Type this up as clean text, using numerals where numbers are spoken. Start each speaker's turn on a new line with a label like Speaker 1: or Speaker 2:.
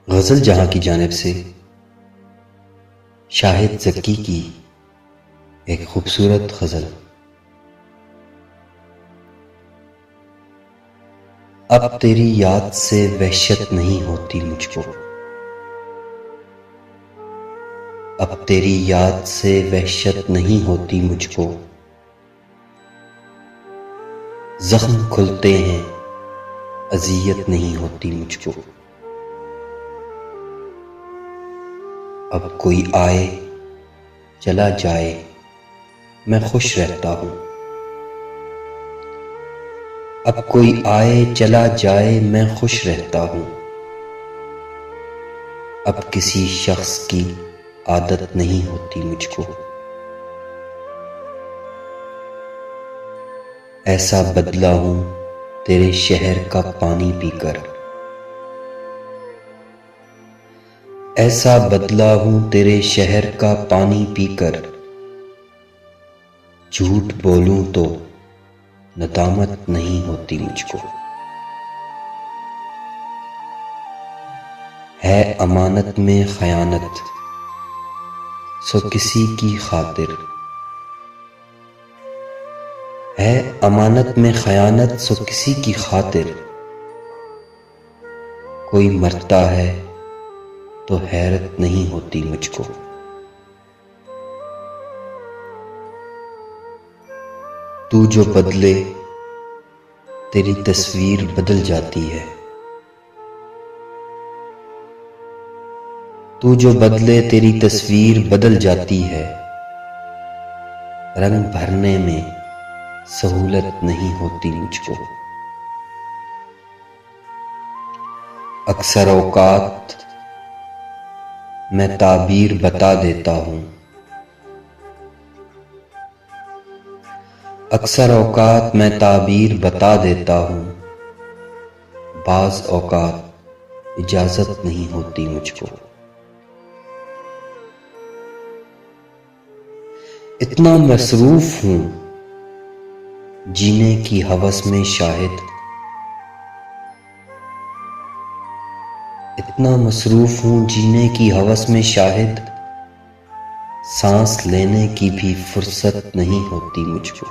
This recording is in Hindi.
Speaker 1: गज़ल जहां की जानिब से शाहिद ज़की की एक खूबसूरत गज़ल। अब तेरी याद से वहशत नहीं होती मुझको, अब तेरी याद से वहशत नहीं होती मुझको। ज़ख्म खुलते हैं अज़ियत नहीं होती मुझको। अब कोई आए चला जाए मैं खुश रहता हूँ, अब कोई आए चला जाए मैं खुश रहता हूँ। अब किसी शख्स की आदत नहीं होती मुझको। ऐसा बदला हूँ तेरे शहर का पानी पीकर, ऐसा बदला हूँ तेरे शहर का पानी पीकर। झूठ बोलूं तो नदामत नहीं होती मुझको। है अमानत में खयानत सो किसी की खातिर, है अमानत में खयानत सो किसी की खातिर। कोई मरता है तो हैरत नहीं होती मुझको। तू जो बदले तेरी तस्वीर बदल जाती है, तू जो बदले तेरी तस्वीर बदल जाती है। रंग भरने में सहूलत नहीं होती मुझको। अक्सर औकात मैं ताबीर बता देता हूँ, अक्सर औकात मैं ताबीर बता देता हूँ। बाज़ औकात इजाज़त नहीं होती मुझको। इतना मसरूफ हूँ जीने की हवस में शाहिद, इतना मसरूफ हूँ जीने की हवस में शाहिद। सांस लेने की भी फुर्सत नहीं होती मुझको।